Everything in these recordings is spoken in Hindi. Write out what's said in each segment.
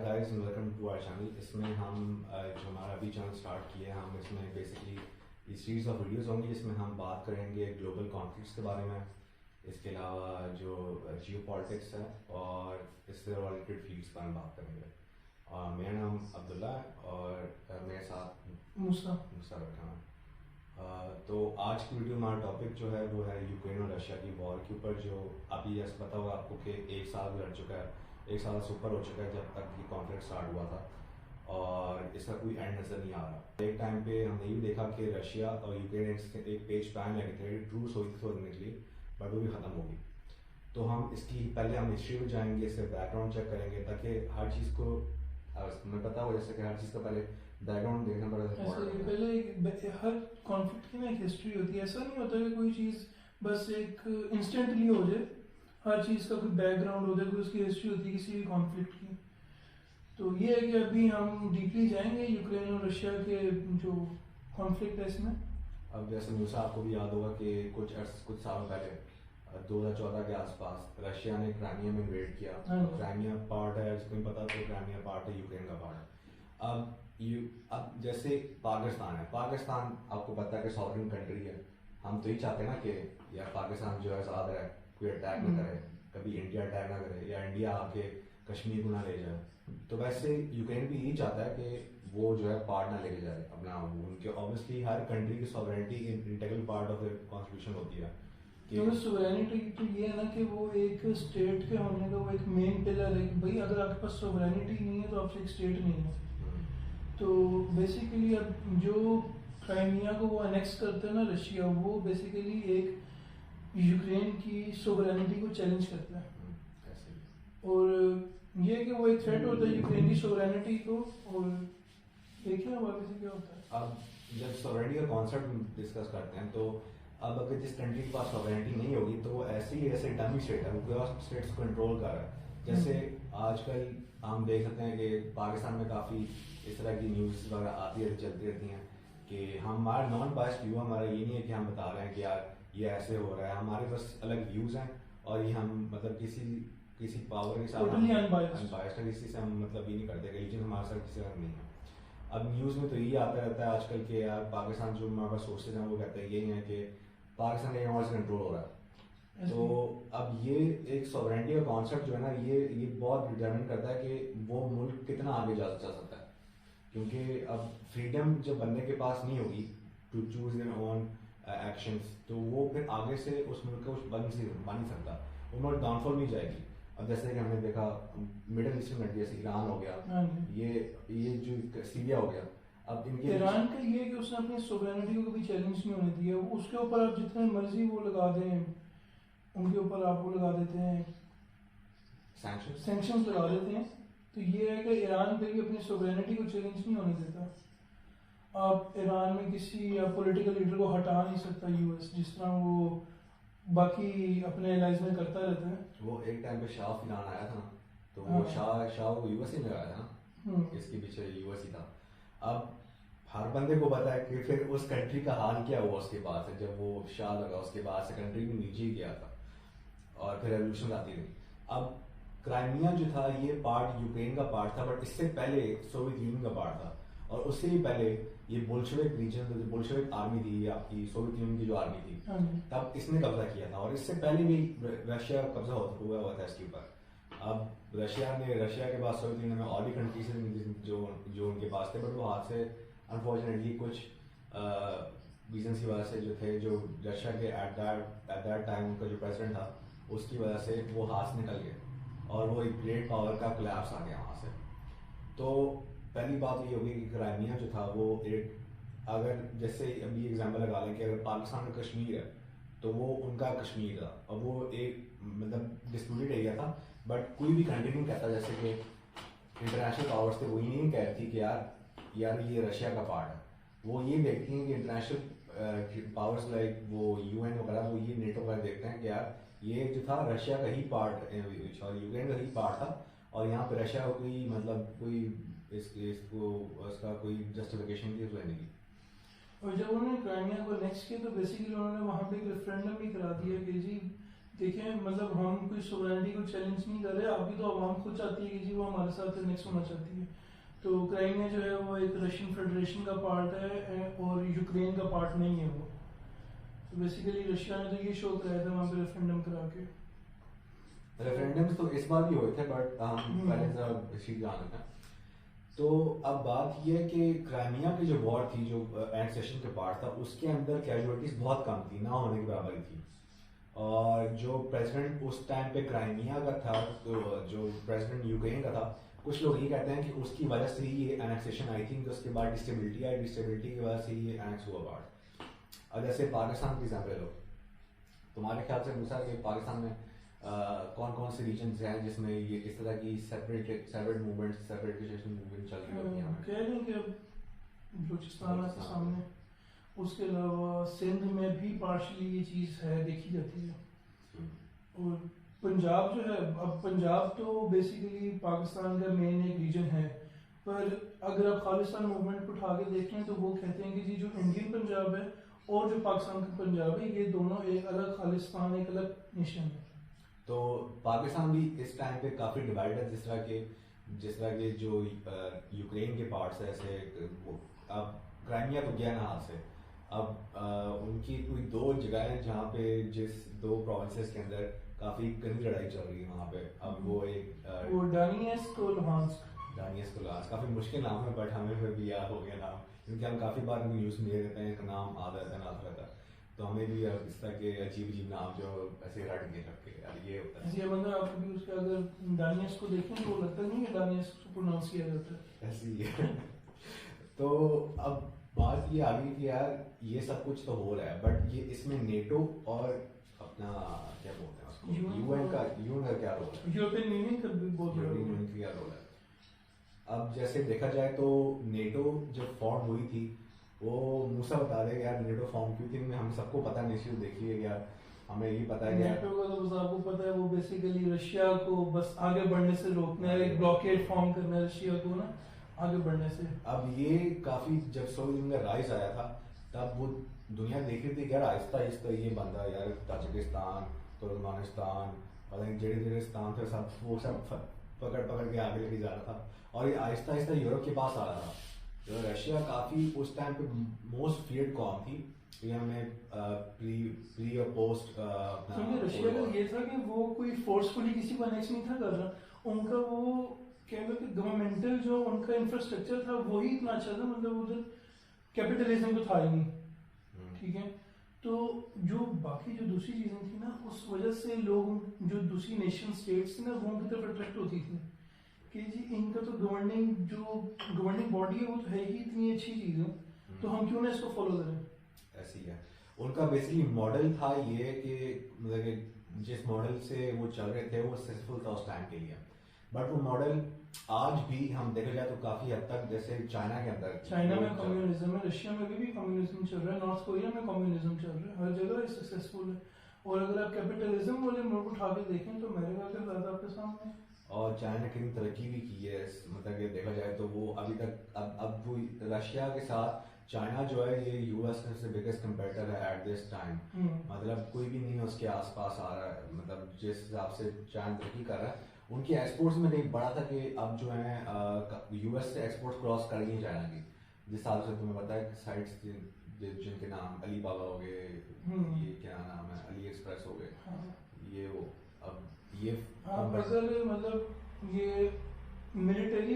Guys and welcome to our channel. इसमें हम जो हमारा अभी चैनल स्टार्ट किया है, हम इसमें बेसिकली इस सीरीज ऑफ वीडियोस होंगी जिसमें हम बात करेंगे ग्लोबल कॉन्फ्लिक्ट्स के बारे में, इसके अलावा जो जियो पॉलिटिक्स है और इससे रिलेटेड फील्ड्स पर हम बात करेंगे। मेरा नाम अब्दुल्ला है और मेरे साथ मूसा बैठा है। तो आज की वीडियो में हमारा टॉपिक जो है वो है यूक्रेन और रशिया की वॉर के ऊपर, जो अभी जैसे पता होगा आपको कि एक साल लड़ चुका है, एक साल से ऊपर हो चुका है जब तक ये कॉन्फ्लिक्ट स्टार्ट हुआ था और इसका कोई एंड नज़र नहीं आ रहा। एक टाइम पे हमने ये भी देखा कि रशिया और यूक्रेन एक पेज बैन लगे थे, ट्रूस हुई थी थोड़ी निकली, बट वो भी ख़त्म होगी। तो हम इसकी पहले हम हिस्ट्री में जाएंगे, इससे बैकग्राउंड चेक करेंगे ताकि हर चीज़ को हमें पता हो, जैसे कि हर चीज़ का पहले बैकग्राउंड देखना पड़ता है। पहले हर कॉन्फ्लिक्ट की ना एक हिस्ट्री होती है। ऐसा नहीं होता कि कोई चीज़ बस एक इंस्टेंटली हो जाए, हर चीज़ का कोई बैकग्राउंड होता है, कोई उसकी हिस्ट्री होती है किसी भी कॉन्फ्लिक्ट की। तो ये है कि अभी हम डीपली जाएंगे यूक्रेन और रशिया के जो कॉन्फ्लिक्ट है इसमें। अब जैसे मूसा आपको भी याद होगा कि कुछ सालों पहले 2014 के आसपास रशिया ने क्राइमिया में इन्वेड किया। क्राइमिया पार्ट है, जिसको नहीं पता तो क्राइमिया पार्ट है यूक्रेन का पार्ट है। अब जैसे पाकिस्तान है, पाकिस्तान आपको पता है कि सॉवरेन कंट्री है। हम तो ही चाहते हैं ना कि यार पाकिस्तान जो है आज़ाद रहे, कोई अटैक ना करे, कभी इंडिया अटैक ना करे या इंडिया आके कश्मीर को ना ले जाए। तो वैसे यूक्रेन भी यही चाहता है कि वो जो है पार्ट ना लेके जाए अपना। उनके ऑब्वियसली हर कंट्री की sovereignty integral part of the constitution होती है। तो सोवरेनिटी तो ये है ना कि वो एक स्टेट के होने का वो एक मेन पिलर है कि भाई अगर आपके पास सोवरेनिटी नहीं है तो आपसे एक स्टेट नहीं है। तो बेसिकली अब जो क्राइमिया को वो अनेक्स करते हैं ना रशिया, वो बेसिकली एक यूक्रेन की सोवरेनिटी को चैलेंज करता है। और ये कि वो एक थ्रेट होता है यूक्रेन की सोवरेनिटी को। और देखिए अब आगे से क्या होता है। अब जब सोवरेनिटी का कॉन्सेप्ट डिस्कस करते हैं तो अब अगर जिस कंट्री के पास सॉवरेनिटी नहीं होगी तो वो ऐसे ही ऐसे डमी स्टेट है, वो स्टेट्स को कंट्रोल कर रहा है। जैसे आजकल हम देख सकते हैं कि पाकिस्तान में काफ़ी इस तरह की न्यूज़ वगैरह आती रहती चलती रहती हैं कि हमारा नॉन बायस्ड व्यू, हमारा ये नहीं है कि हम बता रहे हैं कि यार ये ऐसे हो रहा है, हमारे बस अलग व्यूज़ हैं और ये हम मतलब किसी पावर के साथ अनबायस्ड है, किसी से हम मतलब ये नहीं करते, रिलीजन हमारे साथ किसी का नहीं है। अब न्यूज़ में तो यही आता रहता है आजकल के यार पाकिस्तान जो हमारे पास सोर्सेज हैं वो कहते हैं यही है कि पाकिस्तान का हमारे से कंट्रोल हो रहा है। तो अब ये एक सॉवरेनिटी का कॉन्सेप्ट जो है ना, ये बहुत डिटरमिन करता है कि वो मुल्क कितना आगे जा सकता है। क्योंकि अब फ्रीडम जब बंदे के पास नहीं होगी to choose their own actions, तो वो फिर आगे से उस मुल्क का कुछ बन नहीं सकता, वो मुल्क डाउनफॉल में जाएगी। अब जैसे कि हमने देखा मिडिल ईस्टर्न कंट्री जैसे ईरान हो गया, ये जो सीरिया हो गया, अब इनके ईरान का ये कि उसने अपनी सोवरेनिटी को कभी चैलेंज नहीं होने दिया। उसके ऊपर आप जितने मर्जी वो लगा दें, उनके ऊपर आप वो लगा देते हैं, सैंक्शंस लगा देते हैं। तो ये है कि ईरान पे भी अपनी सोवरेनिटी को चैलेंज नहीं होने देता। आप ईरान में किसी पॉलिटिकल लीडर को हटा नहीं सकता यूएस, जिस तरह वो बाकी अपने एलाइज में करता रहता है। वो एक टाइम पे शाह ईरान आया था ना, तो वो शाह को यूएस ही लगाया था ना, इसके पीछे यूएस ही था। अब हर बंदे को पता है कि फिर उस कंट्री का हाल क्या हुआ उसके बाद से, जब वो शाह लगा उसके बाद से कंट्री भी नीचे ही गया था और फिर रेवोल्यूशन आती रही। अब क्राइमिया जो था ये पार्ट यूक्रेन का पार्ट था, बट इससे पहले सोवियत यूनियन का पार्ट था और उससे भी पहले ये बोल्शेविक रीजन, बोल्शेविक आर्मी थी आपकी, सोवियत यूनियन की जो आर्मी थी, तब इसने कब्जा किया था और इससे पहले भी रशिया का कब्जा हुआ था इसके ऊपर। अब रशिया के पास सोवियत यूनियन में और भी कंट्रीज जो उनके पास थे, बट वो हाथ से अनफॉर्चुनेटली कुछ रीजन की वजह से जो थे, जो रशिया के एट दैट टाइम उनका जो प्रेसिडेंट था उसकी वजह से वो हाथ निकल गए और वो एक ग्रेट पावर का कोलैप्स आ गया वहाँ से। तो पहली बात ये होगी कि क्राइमिया जो था वो एक, अगर जैसे अभी एग्जांपल लगा लें कि अगर पाकिस्तान का कश्मीर है तो वो उनका कश्मीर था और वो एक मतलब डिस्प्यूटेड एरिया था, बट कोई भी कंट्री नहीं कहता, जैसे कि इंटरनेशनल पावर्स थे वो ये नहीं कहती कि यार ये रशिया का पार्ट है। वो ये देखती हैं कि इंटरनेशनल पावर्स लाइक वो यूएन वगैरह, वो ये नेटो वगैरह देखते हैं कि यार ये जो था रशिया का ही पार्ट और यूक्रेन का ही पार्ट था और यहाँ पे रशिया को कोई मतलब कोई इसका कोई जस्टिफिकेशन की नहीं की। और जब उन्होंने क्राइमिया को नेक्स्ट किया तो बेसिकली उन्होंने वहाँ पे एक रेफरेंडम भी करा दिया कि जी देखिए मतलब हम कोई सोवरेनिटी को चैलेंज नहीं कर रहे, अभी तो आवाम खुद चाहती है कि जी वो हमारे साथ नेक्स्ट होना चाहती है। तो क्राइमिया जो है वो एक रशियन फेडरेशन का पार्ट है और यूक्रेन का पार्ट नहीं है वो। तो बेसिकली रशिया ने तो ये शो कराया था वहाँ पे रेफरेंडम करा के। रेफरेंडम्स तो इस बार भी हुए थे, बट हम पहले जरा इसी जान लेते हैं। तो अब बात यह है कि क्राइमिया की जो वॉर थी, जो एनेक्सेशन के पार्ट था, उसके अंदर कैजुअलिटीज बहुत कम थी, ना होने के बराबर ही थी। और जो प्रेसिडेंट उस टाइम पे क्राइमिया का था, तो जो प्रेसिडेंट यूक्रेन का था, कुछ लोग ये कहते हैं कि उसकी वजह से ही ये एनेक्सेशन आई थी, उसके बाद डिस्टेबिलिटी आई, डिस्टेबिलिटी की वजह से ये एनेक्स हुआ पार्ट। अब जैसे पाकिस्तान की एग्जाम्पल लो, तुम्हारे ख्याल से मूसा कि पाकिस्तान में कौन कौन से रीजन्स हैं जिसमें ये इस तरह की सेपरेट मूवमेंट, सेपरेटिजेशन मूवमेंट चल रही होती है? कह रहे हैं कि अब बलूचिस्तान के सामने, उसके अलावा सिंध में भी पार्शली ये चीज़ है, देखी जाती है। और पंजाब जो है, अब पंजाब तो बेसिकली पाकिस्तान का मेन एक रीजन है, पर अगर आप खालिस्तान मूवमेंट को उठा के देखें तो वो कहते हैं कि जी जो इंडियन पंजाब है और जो पाकिस्तान का पंजाब है, ये दोनों एक अलग खालिस्तान, एक अलग नेशन है। तो पाकिस्तान भी इस टाइम पे काफ़ी डिवाइड है, जिस तरह के जो यूक्रेन के पार्ट्स है, ऐसे अब क्राइमिया तो गया ना हाथ से। अब उनकी कोई दो जगह है जहाँ पे, जिस दो प्रोविंसेस के अंदर काफ़ी गंदी लड़ाई चल रही है वहाँ पे। अब वो एक वो डानियस्क और लुहांस्क, काफ़ी मुश्किल नाम है, बट हमें फिर भी याद हो गया नाम, क्योंकि हम काफ़ी बार न्यूज़ में देख रहते हैं, इनका नाम आता रहता है, तो हमें भी इस तरह के अजीब नाम जो ऐसे रट गए रखे यार, ये होता है। ये मतलब आप भी उसके अगर डानियस को देखें तो लगता नहीं है डानियस को प्रोनाउंस किया जाता है, ऐसी है। तो अब बात ये आ गई कि यार ये सब कुछ तो हो रहा है, बट ये इसमें नेटो और अपना क्या बोलते हैं उसको, यूएन का क्या रोल है? यूरोपियन यूनियन का भी बहुत बड़ा यूरोपियन यूनियन का क्या रोल है? अब जैसे देखा जाए तो नेटो जब फॉर्म हुई थी, वो मूसा बता दे यार नेटो फॉर्म क्यों थी? हम सबको पता नहीं, शुरू देखिए यार, हमें ये पता है नेटो का तो बस आपको पता है वो बेसिकली रशिया को बस आगे बढ़ने से रोकना है, एक ब्लॉकेड फॉर्म करना है रशिया को ना आगे बढ़ने से। अब ये काफी, जब सोवियत यूनियन का राइज आया था, तब वो दुनिया देख रही थी यार आहिस्ता आहिस्ता ये बंदा यार ताजिकिस्तान, तुर्कमेनिस्तान, पता नहीं जेड़े स्थान थे सब, वो सब पकड़ के आगे लेके जा रहा था, और ये आहिस्ता आहिस्ता यूरोप के पास आ रहा था। तो रशिया काफी उस टाइम पे मोस्ट फियर्ड कौम थी, हमें प्री और पोस्ट। क्योंकि रशिया का ये था कि वो कोई फोर्सफुली किसी को अनेक्स नहीं था कर रहा, उनका वो क्या कि गवर्नमेंटल जो उनका इंफ्रास्ट्रक्चर था वही इतना अच्छा था, मतलब उधर कैपिटलिज्म तो था ही नहीं, ठीक है। तो जो बाकी जो दूसरी चीज़ें थी ना, उस वजह से लोग जो दूसरी नेशन स्टेट्स थी ना वो उनकी तरफ अट्रैक्ट होती थी कि जी इनका तो गवर्निंग बॉडी है वो तो है ही इतनी अच्छी चीज़ है, तो हम क्यों ना इसको फॉलो करें। ऐसी है उनका बेसिकली मॉडल था ये कि मतलब कि जिस मॉडल से वो चल रहे थे वो सक्सेसफुल था उस टाइम के लिए, बट वो मॉडल आज भी हम देखा जाए तो काफी हद तक, जैसे चाइना के अंदर, चाइना में कम्युनिज्म है, रशिया में भी कम्युनिज्म चल रहा है, नॉर्थ कोरिया में कम्युनिज्म चल रहा है, हर जगह सक्सेसफुल है। और अगर आप कैपिटलिज्म वाले मुल्क उठा के देखें तो मेरे ख्याल से ज्यादा आपके सामने। और चाइना ने कितनी तरक्की भी की है, मतलब कि देखा जाए तो वो अभी तक अब वो रशिया के साथ चाइना जो है ये यूएस से बिगेस्ट कंपेटिटर है एट दिस टाइम, मतलब कोई भी नहीं उसके आसपास आ रहा है, मतलब जिस हिसाब से चाइना तरक्की कर रहा है। उनकी एक्सपोर्ट्स में नहीं बढ़ा था कि अब जो है यूएस से एक्सपोर्ट क्रॉस कर रही है चाइना की, जिस हिसाब से तुम्हें पता है कि साइट्स जिनके नाम अली बाबा हो गए, ये क्या नाम है, अली एक्सप्रेस हो गए, ये वो अब ये अगर मतलब ये मिलिट्री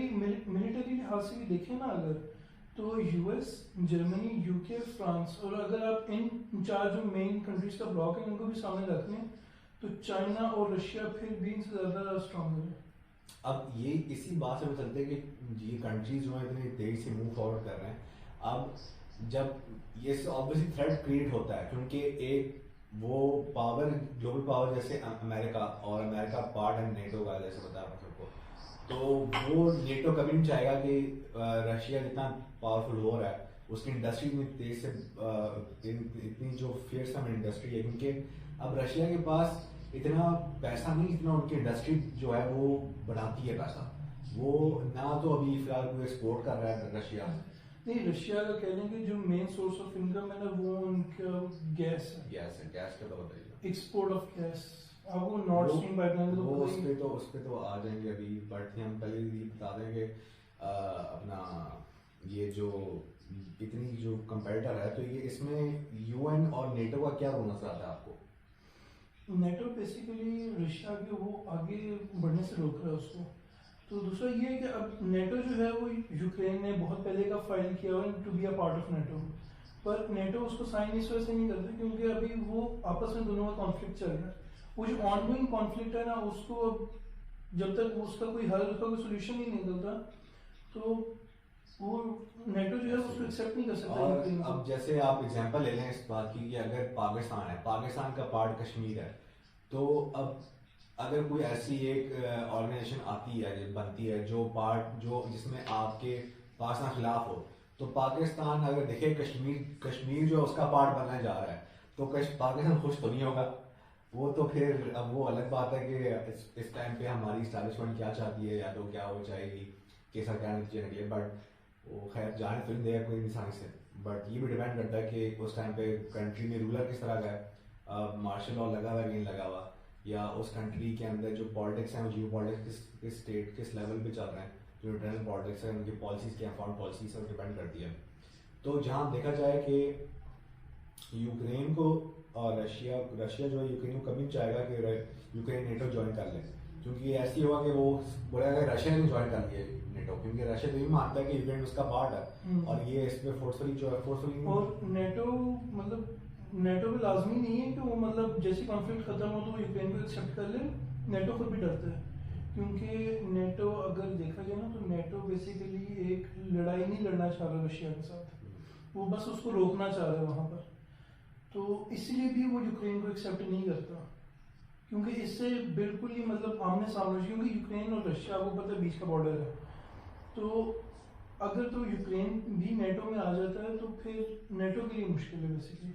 लिहाज से भी देखें ना अगर, तो यूएस, जर्मनी, यूके, फ्रांस, और अगर आप इन चार जो मेन कंट्रीज का ब्लॉक है इनको भी सामने रख लें तो चाइना और रशिया फिर भी इनसे ज़्यादा स्ट्रॉन्ग है। अब ये इसी बात से चलते हैं कि ये कंट्रीज जो है इतनी तेजी से मूव फॉरवर्ड कर रहे हैं, अब जब ये ऑब्वियसली थ्रेट क्रिएट होता है, क्योंकि एक वो पावर, ग्लोबल पावर जैसे अमेरिका, और अमेरिका पार्ट है नेटो का, जैसे बता रहा सबको, तो वो नेटो कभी नहीं चाहेगा कि रशिया जितना पावरफुल हो रहा है उसकी इंडस्ट्री में तेज से इतनी जो फियरसम इंडस्ट्री है, क्योंकि अब रशिया के पास इतना पैसा नहीं जितना उनकी इंडस्ट्री जो है वो बनाती है पैसा, वो ना तो अभी फिलहाल कोई एक्सपोर्ट कर रहा है रशिया। नहीं, रशिया का कह लें कि जो मेन सोर्स ऑफ इनकम है ना वो उनका गैस है। गैस का तो बताइए, एक्सपोर्ट ऑफ गैस। आपको नॉर्थ स्ट्रीम पाइपलाइन वो उस पे तो आ जाएंगे अभी, बट हम पहले ये बता दें कि अपना ये जो इतनी जो कंपेटिटर है, तो ये इसमें यूएन और नेटो का क्या रोल नजर आता है आपको? नेटो बेसिकली रशिया के वो आगे बढ़ने से रोक रहा है उसको। तो दूसरा ये है कि अब नेटो जो है वो यूक्रेन ने बहुत पहले का फाइल किया हुआ है to be a part of NATO, पर नेटो उसको साइन इस वजह से नहीं करता क्योंकि अभी वो आपस में दोनों का कॉन्फ्लिक्ट चल रहा है। वो जो ऑनगोइंग कॉन्फ्लिक्ट है ना, उसको जब तक उसका कोई हल, उसका कोई सोल्यूशन नहीं निकलता, तो वो नेटो जो है उसको एक्सेप्ट नहीं कर सकता। और अब जैसे आप एग्जांपल ले लें इस बात की कि अगर पाकिस्तान है, पाकिस्तान का पार्ट कश्मीर है, तो अब अगर कोई ऐसी एक ऑर्गेनाइजेशन आती है, बनती है जो पार्ट जो जिसमें आपके पाकिस्तान खिलाफ हो, तो पाकिस्तान अगर देखे कश्मीर जो उसका पार्ट बनने जा रहा है, तो पाकिस्तान खुश तो नहीं होगा। वो तो फिर अब वो अलग बात है कि इस टाइम पे हमारी इस्टेब्लिशमेंट क्या चाहती है या तो क्या हो जाएगी, कैसा क्या नतीजे निकले, बट वो खैर जाने तो नहीं देगा कोई इंसान से। बट ये भी डिपेंड करता है कि उस टाइम पे कंट्री में रूलर किस तरह का है, मार्शल लॉ लगा हुआ कि नहीं लगा हुआ, या उस कंट्री के अंदर जो पॉलिटिक्स हैं वो जियो पॉलिटिक्स किस स्टेट किस लेवल पे चल रहे हैं, जो इंटरनल पॉलिटिक्स है उनकी पॉलिसीज क्या फॉरेन पॉलिसी से डिपेंड करती है। तो जहाँ देखा जाए कि यूक्रेन को और रशिया जो है यूक्रेन को कभी नहीं चाहेगा कि यूक्रेन नेटो ज्वाइन कर ले, क्योंकि ऐसी होगा कि वो बोलेगा रशिया ने ज्वाइन कर लिए नेटो, क्योंकि रशिया तो ये मानता है कि यूक्रेन उसका पार्ट है और ये इस पे फोर्सफुली जो है फोर्सफुली। और नेटो मतलब नेटो में लाजमी नहीं है कि वो मतलब जैसे कॉन्फ्लिक्ट खत्म हो तो यूक्रेन को एक्सेप्ट कर ले। नेटो खुद भी डरता है क्योंकि नेटो अगर देखा जाए ना तो नेटो बेसिकली एक लड़ाई नहीं लड़ना चाह रहा रशिया के साथ, वो बस उसको रोकना चाह रहा है वहाँ पर। तो इसलिए भी वो यूक्रेन को एक्सेप्ट नहीं करता क्योंकि इससे बिल्कुल ही मतलब आमने सामने, क्योंकि यूक्रेन और रशिया को पता है बीच का बॉर्डर है, तो अगर तो यूक्रेन भी नेटो में आ जाता है तो फिर नेटो के लिए मुश्किल है बेसिकली।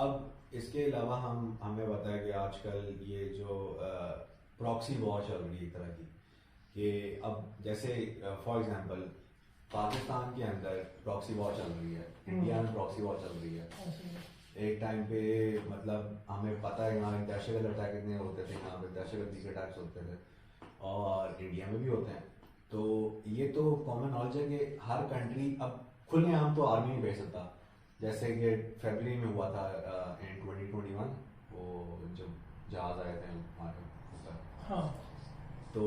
अब इसके अलावा हमें पता है कि आजकल ये जो प्रॉक्सी वॉर चल रही है एक तरह की, कि अब जैसे फॉर एग्जांपल पाकिस्तान के अंदर प्रॉक्सी वॉर चल रही है, इंडिया में प्रॉक्सी वॉर चल रही है। एक टाइम पे मतलब हमें पता है यहाँ दहशतगर्द अटैक इतने होते थे, यहाँ पे दहशतगर्दी के अटैक्स होते थे और इंडिया में भी होते हैं। तो ये तो कॉमन नॉलेज है कि हर कंट्री अब खुलेआम तो आर्मी नहीं भेज सकता, जैसे कि फरवरी में हुआ था इन 2021 वो जब जहाज आए थे हमारे ऊपर। हाँ। तो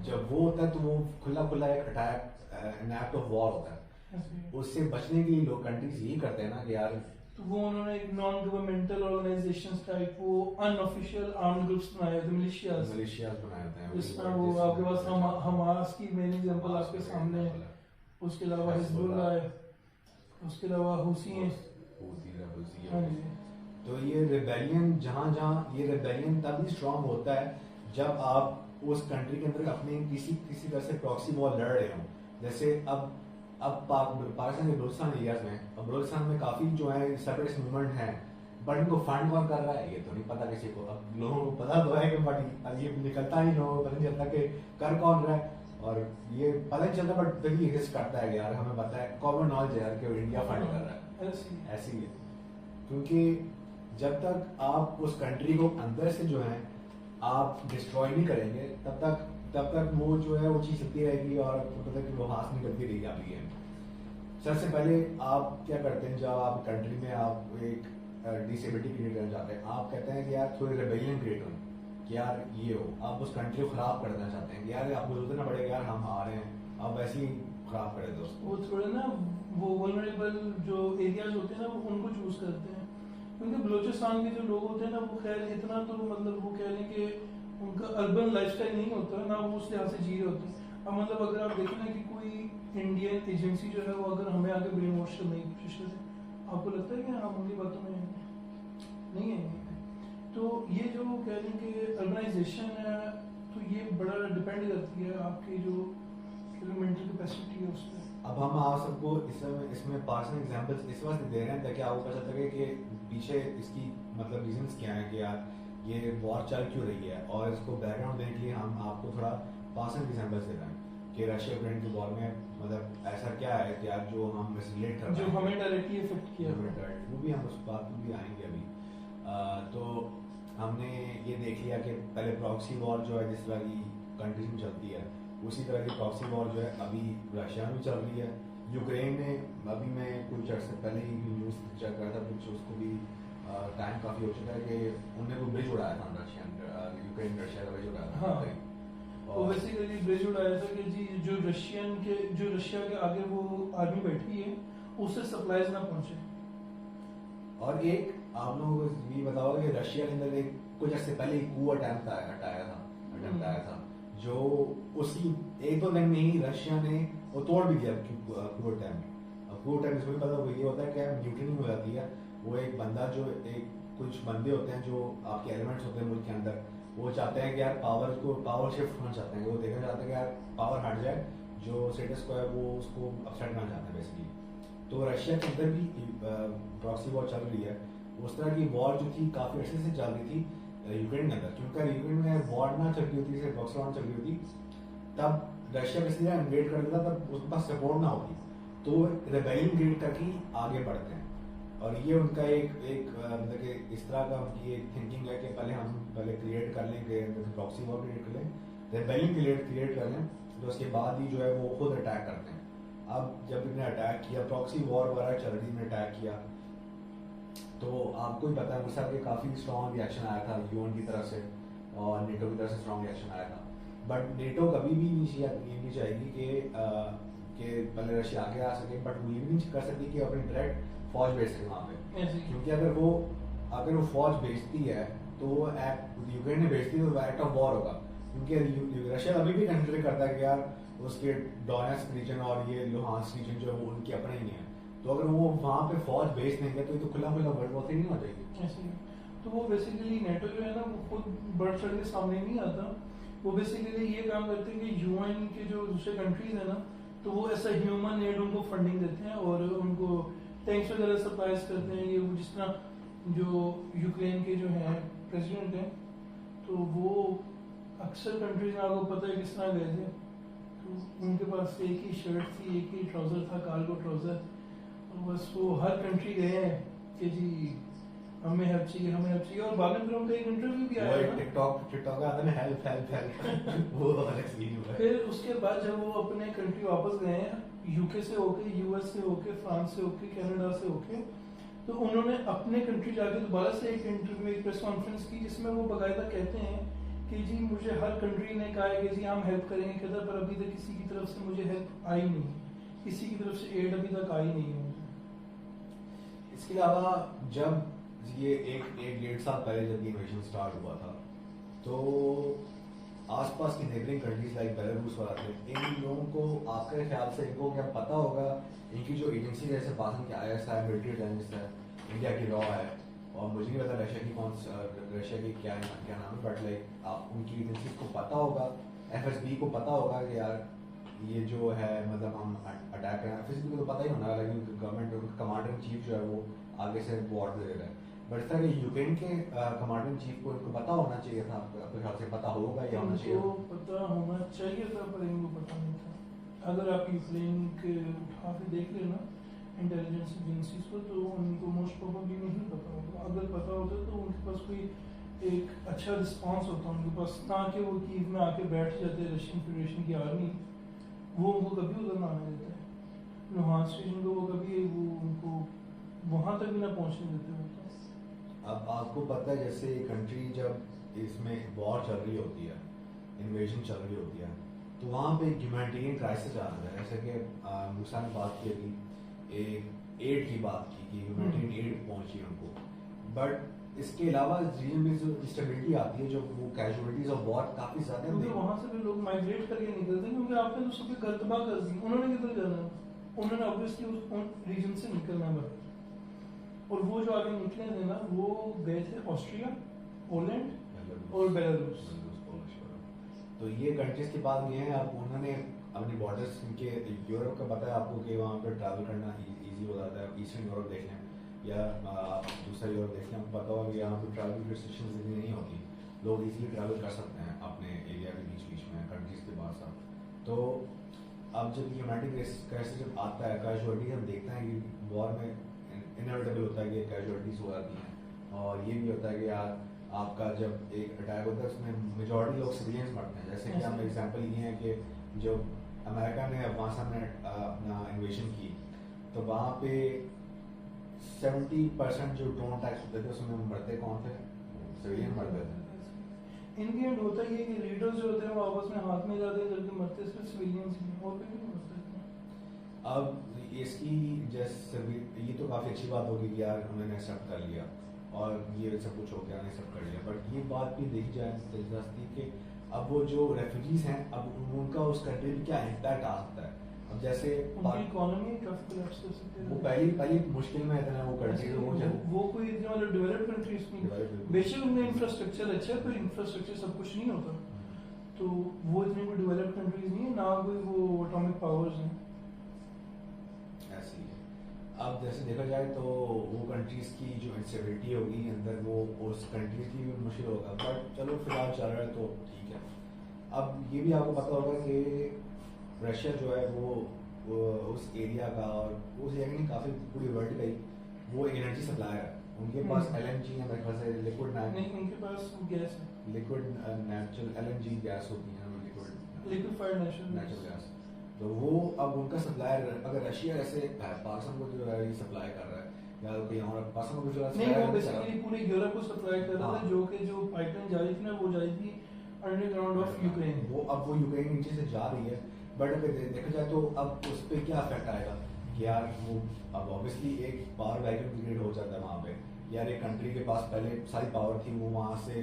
जब वो होता है तो वो खुला एक attack an act of war होता है, उससे बचने के लिए लोग कंट्रीज यही करते हैं ना कि यार, तो वो उन्होंने एक नॉन गवर्नमेंटल ऑर्गेनाइजेशंस टाइप वो अनऑफिशियल आर्म्ड ग्रुप्स बनाए थे, मिलिशियाज बनाए होते हैं। जिसमें वो आपके पास हमास की मेन एग्जांपल आपके सामने है, उसके अलावा हिजबुल्लाह है, उसके अलावा हुसी हैं। हाँ जी। तो ये रिबेलियन जहाँ ये रिबेलियन तभी स्ट्रांग होता है जब आप उस कंट्री के अंदर अपने किसी तरह से प्रॉक्सी वॉर लड़ रहे हो। जैसे अब पाकिस्तान के बलूचिस्तान एरियाज में, अब बलूचिस्तान में काफ़ी जो है सेपरेटिस्ट मूवमेंट है, बट इनको फंड कौन कर रहा है ये तो नहीं पता किसी को। अब लोगों को पता तो है कि बट अब ये निकलता ही, लोगों को पता नहीं चलता कि कर कौन रहा है, और ये पता नहीं चलता बट तभी रिस्क करता है कि यार हमें पता है, कॉमन नॉलेज है यार कि इंडिया फंड कर रहा है। ऐसी है, क्योंकि जब तक आप उस कंट्री को अंदर से जो है आप डिस्ट्रॉय नहीं करेंगे तब तक वो जो है वो चीज़ चलती रहेगी और तब तक वो हाथ नहीं करती रहेगी आपकी गेम। सबसे पहले आप क्या करते हैं, जब आप कंट्री में आप एक डिसेबिलिटी क्रिएट करना चाहते हैं, आप कहते हैं कि यार थोड़ी रेबेलियन क्रिएट हो कि यार ये हो, आप उस कंट्री को ख़राब कर देना चाहते हैं कि यार आपको सोचना पड़ेगा यार हम आ रहे हैं, आप वैसे ही ख़राब कर दो। वो थोड़े ना वो वल्नरेबल जो एरियाज होते हैं ना वो उनको चूज़ करते हैं, क्योंकि बलूचिस्तान के जो लोग होते हैं ना वो खैर इतना तो मतलब वो कह लें कि उनका अर्बन लाइफस्टाइल नहीं होता ना, वो उस लिहाज से जी रहे होते हैं। अब मतलब अगर आप देखें ना कि कोई इंडियन एजेंसी जो है वो अगर हमें आगे ब्रेन वॉश करने की कोशिश करे, आपको लगता है कि हम उनकी बातों में नहीं है। तो ये जो कह लें कि अर्बनाइजेशन है, तो ये बड़ा डिपेंड करती है आपकी जो मेंटल कैपेसिटी है उस पर। अब हम आप सबको इसमें पर्सनल एग्जांपल्स इस वक्त दे रहे हैं ताकि आपको पता चले कि पीछे इसकी मतलब रीजंस क्या है कि यार ये वॉर चल क्यों रही है, और इसको बैकग्राउंड देने के लिए हम आपको थोड़ा पर्सनल एग्जांपल्स दे रहे हैं कि रशिया यूक्रेन की वॉर में मतलब ऐसा क्या है कि यार जो हम रिलेट कर रहे हैं, जो हमें डायरेक्टली इफेक्ट किया, वो भी हम उस बात पर भी आएंगे अभी। तो हमने ये देख लिया कि पहले प्रॉक्सी वॉर जो है जिस तरह की कंट्रीज में चलती है, उसी तरह की प्रॉक्सी वॉर जो है अभी रशिया में चल रही है। यूक्रेन में अभी मैं कुछ अर्से पहले ही न्यूज़ चेक कर रहा था, कुछ उसको भी टाइम काफ़ी हो चुका है कि उनने कोई ब्रिज उड़ाया था रशियन यूक्रेन रशिया का ब्रिज उड़ाया था। हाँ, वो बेसिकली ब्रिज उड़ाया था कि जी जो रशिया के आगे वो आर्मी बैठी है उससे सप्लाईज ना पहुंचे। और एक आप लोगों को ये बताओ कि रशिया के अंदर एक कुछ अर्से पहले एक कू अटैम्प्ट आया था जो उसी एक दो दिन में ही रशिया ने वो तोड़ भी दिया कू अटैम्प्ट। कू अटैम्प्ट इसमें पता ये होता है क्या न्यूट्रनिंग हो जाती है। वो एक बंदा जो एक कुछ बंदे होते हैं जो आपके एलिमेंट्स होते हैं मुल्क के अंदर, वो चाहते हैं कि यार पावर शिफ्ट होना चाहते हैं, वो देखना चाहते हैं कि यार पावर हट जाए, जो स्टेटस को है वो उसको अपसेट करना चाहते हैं बेसिकली। तो रशिया के अंदर भी प्रॉक्सी वॉर चल रही है। उस तरह की वॉर जो थी काफ़ी अर्से से चल रही थी यूक्रेन के अंदर, क्योंकि यूक्रेन में वॉर ना चल रही होती, सिर्फ प्रॉक्सी वॉर चल रही होती, तब रशिया किसी तरह इन्वेड कर देता, तब उसके पास सपोर्ट ना होती, तो रेबेलियन क्रिएट करके आगे बढ़ते हैं। और ये उनका एक मतलब कि इस तरह का उनकी एक थिंकिंग है कि पहले क्रिएट कर लें, प्रॉक्सी वॉर क्रिएट कर लें, रेबेलियन क्रिएट कर लें, तो उसके बाद ही जो है वो खुद अटैक करते हैं। अब जब इन्हें अटैक किया, प्रॉक्सी वॉर वगैरह चल रही, इन्हें अटैक किया, तो आपको ही पता है मुझे के काफ़ी स्ट्रॉन्ग रिएक्शन आया था यूएन की तरफ से और नेटो की तरफ से स्ट्रॉन्ग रिएक्शन आया था। बट नेटो कभी भी नहीं चाहेगी कि पहले रशिया आगे आ सके, बट वो ये भी नहीं कर सकती कि अपनी डायरेक्ट फौज भेज सके वहाँ पे, क्योंकि अगर वो फौज भेजती है तो वो यूक्रेन ने भेजती है तो एक्ट ऑफ वॉर होगा, क्योंकि रशिया अभी भी कंसिडर करता है कि यार उसके डोनेट्स्क रीजन और ये लुहांस्क रीजन जो है वो उनके अपने ही है, तो अगर वो वहाँ पे फौज भेज देंगे तो ये तो खुला वर्ल्ड वॉर नहीं हो जाएगी। ऐसे ही तो वो बेसिकली नेटो जो है ना वो खुद बढ़ चढ़ के सामने नहीं आता। वो बेसिकली ये काम करते हैं कि यूएन के जो दूसरे कंट्रीज है ना, तो वो ऐसा ह्यूमन एड उनको फंडिंग देते हैं और उनको टैंक्स वगैरह सप्लाईज करते हैं। ये जिस तरह जो यूक्रेन के जो हैं प्रेसिडेंट हैं, तो वो अक्सर कंट्रीज में आपको पता है किस तरह गए थे, तो उनके पास एक ही शर्ट थी, एक ही ट्राउज़र था, कार्गो ट्राउज़र, और बस वो हर कंट्री गए हैं कि जी हमें हेल्प चाहिए। और बालन ग्राउंड का एक इंटरव्यू भी आया था, टिकटॉक आता है हेल्प वो अलग सीन है। फिर उसके बाद जब वो अपने कंट्री वापस गए हैं, यूके से होके, यूएस से होके, फ्रांस से होके, कनाडा से होके, तो उन्होंने अपने कंट्री जाके दोबारा से एक इंटरव्यू, एक प्रेस कॉन्फ्रेंस की, जिसमें वो बाकायदा कहते हैं कि जी मुझे हर कंट्री ने कहा है कि जी हम हेल्प करेंगे, कहता पर अभी तक किसी की तरफ से मुझे हेल्प आई नहीं, किसी की तरफ से एड अभी तक आई नहीं है मुझे। इसके अलावा जब ये एक डेढ़ साल पहले जब ये इन्वेजन स्टार्ट हुआ था, तो आसपास की नेबरिंग कंट्रीज लाइक बेलारूस वाला थे, इन लोगों को आपके ख्याल से इनको क्या पता होगा, इनकी जो एजेंसी जैसे पासन की ISI मिलिट्री इंटेलिजेंस है, इंडिया की रॉ है, और मुझे नहीं पता रशिया की क्या नाम है, बट लाइक आप उनकी एजेंसी को पता होगा, FSB को पता होगा कि यार ये जो है मतलब हम अटैक करें। FSB को तो पता ही होना, लेकिन गवर्नमेंट कमांडर इन चीफ जो है वो आगे से वो ऑर्डर दे रहा है, बट इस तरह यूक्रेन के कमांडर इन चीफ को इनको पता होना चाहिए था, आपके ख्याल से पता होगा या होना चाहिए? पता होना चाहिए था, पर इनको पता नहीं था। अगर आप यूक्रेन के उठा के देख लेना इंटेलिजेंस एजेंसीज को, तो उनको मोस्ट प्रोबेबली नहीं पता होगा। अगर पता होता तो उनके पास कोई एक अच्छा रिस्पांस होता उनके पास, ताकि वो कीव में आके बैठ जाते रशियन फेडरेशन की आर्मी, वो उनको कभी उधर ना आने देते हैं, लुहांस्क रीजन को वो कभी वो उनको वहाँ तक भी ना पहुँचने देते होते। अब आपको पता है जैसे कंट्री जब इसमें वॉर चल रही होती है, इन्वेजन चल रही होती है, तो वहाँ पे ह्यूमैनिटेरियन क्राइसिस आ रहा है, जैसे कि मूसा ने बात की अभी एक एड की बात की कि ह्यूमैनिटेरियन एड पहुँची उनको, बट इसके अलावा रीजन में जो इंस्टेबिलिटी आती है, जो वो कैजुअलिटीज ऑफ वॉर काफ़ी ज़्यादा क्योंकि वहाँ से भी लोग माइग्रेट करके निकलते हैं, क्योंकि आपने तो सब घर तबाह कर दी, उन्होंने किधर जाना है, उन्होंने ऑब्वियसली उस रीजन से निकलना है। और वो जो आगे निकले थे ना, वो गए थे ऑस्ट्रिया, पोलैंड और बेलारूस। तो ये कंट्रीज के पास गए हैं, अब उन्होंने अपनी बॉर्डर्स के, यूरोप का पता है आपको कि वहाँ पर ट्रैवल करना ईजी हो जाता है। ईस्टर्न यूरोप देख लें या दूसरा यूरोप देख लें, आपको पता होगा कि यहाँ पर ट्रैवल रिस्ट्रिक्शंस इतनी नहीं होती, लोग इजीली ट्रैवल कर सकते हैं अपने एरिया के बीच बीच में कंट्रीज के बाद साथ। तो अब जब ह्यूमैनिटेरियन क्राइसिस जब आता है, कैजुअलिटी हम देखते हैं कि वॉर में इनएविटेबल होता है कि कैजुअलिटीज हो जाती हैं, और ये भी होता है कि यार आपका जब एक अटैक होता है उसमें मेजॉरिटी लोग सिविलियंस मरते हैं। जैसे कि हम एग्जांपल ये हैं कि जब अमेरिका ने अफगानिस्तान में अपना इन्वेशन की तो वहाँ पे 70% जो ड्रोन अटैक्स होते थे उसमें मरते कौन थे? सिविलियन मरते थे। इनके एंड होता ही है कि लीडर्स जो होते हैं वो आपस में हाथ में जाते हैं, जबकि मरते सिर्फ सिविलियंस ही हैं, और कोई नहीं मरता इतना। अब इसकी जैसे ये तो काफ़ी अच्छी बात होगी कि यार उन्होंने एक्सेप्ट कर लिया और ये सब कुछ हो गया, उन्होंने एक्सेप्ट कर लिया, बट ये बात भी देखी जाए दिलचस्पी कि अब वो जो रेफ्यूजीज हैं अब उनका उस कंट्री में क्या इम्पैक्ट आ सकता है। अब जैसे उनकी इकोनॉमी काफी कोलैप्स कर सकती है। वो पहली मुश्किल में इतना वो कंट्री वो कोई इतना मतलब डेवलप्ड कंट्रीज नहीं, बेशक उनमें इंफ्रास्ट्रक्चर अच्छा है, पर इंफ्रास्ट्रक्चर सब कुछ नहीं होता, तो वो इतनी कोई डेवलप्ड कंट्रीज नहीं है, ना कोई वो एटॉमिक पावर्स हैं। ऐसी है। अब जैसे देखा जाए तो वो कंट्रीज की जो इंस्टेबिलिटी होगी अंदर वो उस कंट्रीज की भी मुश्किल होगा, बट चलो फिलहाल चल रहा है तो ठीक है। अब ये भी आपको पता होगा कि रशिया जो है वो उस एरिया का और उस एरिया की काफ़ी पूरी वर्ल्ड का ही वो एनर्जी सप्लायर है। उनके पास LNG है, मेरे ख्याल से लिक्विड नहीं, उनके पास गैस है, लिक्विड नेचुरल LNG गैस होती है, लिक्विफाइड नेचुरल गैस। तो वो अब उनका सप्लायर अगर रशिया ऐसे पाकिस्तान को जो है ये सप्लाई कर रहा है या कहीं और पाकिस्तान को जो नहीं, वो बेसिकली पूरे यूरोप को सप्लाई कर रहा था, जो कि जो पाइपलाइन जा रही थी ना वो जा रही थी अंडरग्राउंड ऑफ यूक्रेन। वो अब वो यूक्रेन नीचे से जा रही है, बट अगर देखा जाए तो अब उस पर क्या इफेक्ट आएगा कि यार वो अब ऑब्वियसली एक पावर वैक्यूम क्रिएट हो जाता है वहाँ पे। यार एक कंट्री के पास पहले सारी पावर थी, वो वहाँ से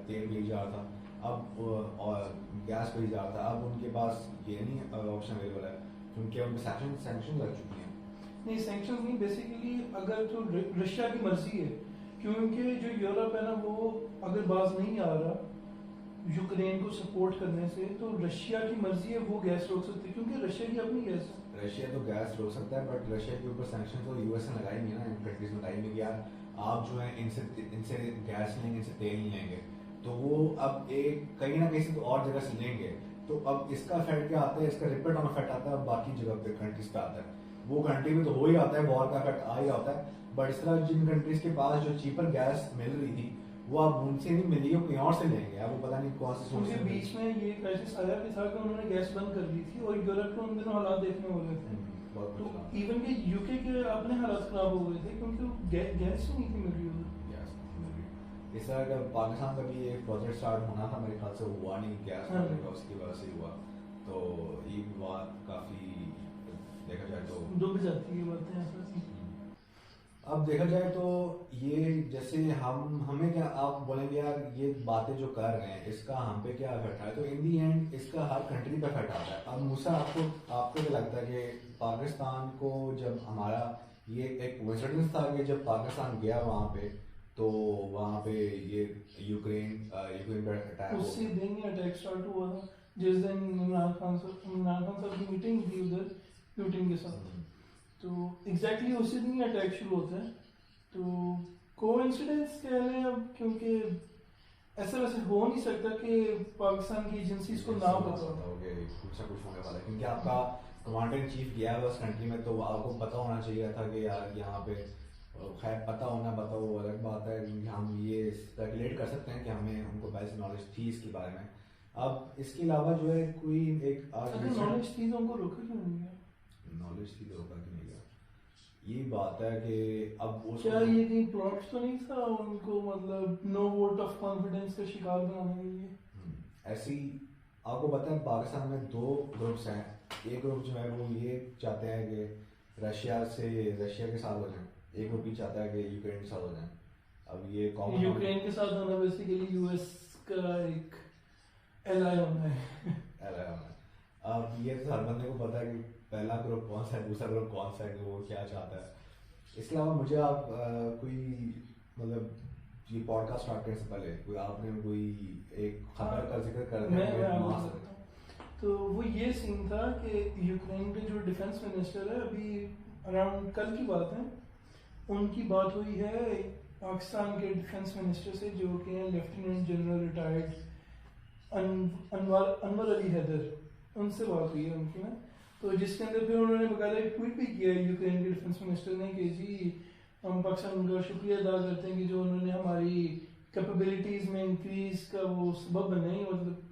तेल भेज जा रहा था, अब और गैस भेज जा रहा था, अब उनके पास ये नहीं ऑप्शन अवेलेबल है क्योंकि उन सैंक्शन लग चुकी हैं। नहीं, सैंक्शन नहीं, बेसिकली अगर तो रशिया की मर्जी है, क्योंकि जो यूरोप है ना वो अगर बाज नहीं आ रहा यूक्रेन को सपोर्ट करने से, तो रशिया की मर्जी है वो गैस रोक सकती है, क्योंकि रशिया की अपनी गैस है। रशिया तो गैस रोक सकता है, बट रशिया के ऊपर सैंक्शन तो यूएस ने लगाएंगे ना, इन कंट्रीज में लगाएंगे कि यार आप जो है इनसे गैस लेंगे, इनसे तेल नहीं लेंगे, तो वो अब एक कहीं ना कहीं से तो और जगह से लेंगे, तो अब इसका इफेक्ट क्या आता है, इसका रिपीट ऑन इफेक्ट आता है बाकी जगह पे कंट्रीज पे आता है। वो कंट्री में तो हो ही आता है, वॉर का इफेक्ट आ ही आता है, बट इस तरह जिन कंट्रीज के पास जो चीपर गैस मिल रही थी वो अब उनसे नहीं मिली, वो कहीं और से लेंगे, अब वो पता नहीं कौन से उनके बीच में ये क्राइसिस आया भी था कि उन्होंने गैस बंद कर दी थी और यूरोप के उन दिनों हालात देखने हो गए थे, तो इवन के यूके के अपने हालात खराब हो गए थे क्योंकि गैस ही नहीं थी मिल रही उधर। इस तरह का पाकिस्तान का भी एक प्रोजेक्ट स्टार्ट होना था, मेरे ख्याल से हुआ नहीं, गैस उसकी वजह से हुआ, तो ये बात काफ़ी देखा जाए तो डूब जाती है बातें ऐसा। अब देखा जाए तो ये जैसे हमें क्या आप बोलेंगे यार ये बातें जो कर रहे हैं इसका हम पे क्या इफेक्ट है, तो इन दी एंड इसका हर कंट्री पे इफेक्ट आता है। अब मूसा आपको क्या लगता है कि पाकिस्तान को जब हमारा ये एक कोइंसिडेंस था कि जब पाकिस्तान गया वहाँ पे तो वहाँ पे ये यूक्रेन पे अटैक उसी दिन ही अटैक स्टार्ट हुआ था, जिस दिन इमरान खान साहब की मीटिंग थी उधर पुतिन के साथ, तो एग्जैक्टली उसी दिन ही अटैक शुरू होता है। तो कोइंसिडेंस कह रहे हैं अब, क्योंकि ऐसा वैसे हो नहीं सकता कि पाकिस्तान की एजेंसीज को ना पता हो कुछ होने वाला है, क्योंकि आपका कमांडर इन चीफ गया है उस कंट्री में, तो आपको पता होना चाहिए था कि यार यहाँ पे खैर पता होना बताओ अलग बात है, क्योंकि हम ये स्पेकुलेट कर सकते हैं कि हमें हमको पहले से नॉलेज थी इसके बारे में। अब इसके अलावा जो है कोई एक नॉलेज थी तो उनको रोका क्यों नहीं गया, नॉलेज थी तो रोका क्यों नहीं गया, ये बात है कि अब क्या ये कहीं प्लॉट तो नहीं था उनको, मतलब नो वोट ऑफ कॉन्फिडेंस का शिकार बनाने के लिए। ऐसी आपको पता है पाकिस्तान में दो ग्रुप्स हैं, एक ग्रुप जो है वो ये चाहते हैं कि रशिया के साथ हो जाए, एक ग्रुप भी चाहता है कि यूक्रेन के साथ हो जाए। अब ये यूक्रेन के साथ होना बेसिकली यूएस का एक एलाई होना है अब ये तो हर बंदे को पता है कि पहला ग्रुप कौन सा है, दूसरा ग्रुप कौन सा है, कि वो क्या चाहता है। इसके अलावा मुझे आप कोई मतलब ये पॉडकास्ट स्टार्ट करने से पहले कोई आपने कोई एक खबर का जिक्र कर दिया, तो वो ये सीन था कि यूक्रेन के जो डिफेंस मिनिस्टर है, अभी अराउंड कल की बात है, उनकी बात हुई है पाकिस्तान के डिफेंस मिनिस्टर से, जो कि हैं lieutenant general retired Anwar Ali Haider, उनसे बात हुई है उनकी ना, तो जिसके अंदर फिर उन्होंने बकायदा एक ट्वीट भी किया है यूक्रेन के डिफेंस मिनिस्टर ने कि जी हम पाकिस्तान का शुक्रिया अदा करते हैं कि जो उन्होंने हमारी कैपेबिलिटीज में इंक्रीज का वो सबब नहीं, मतलब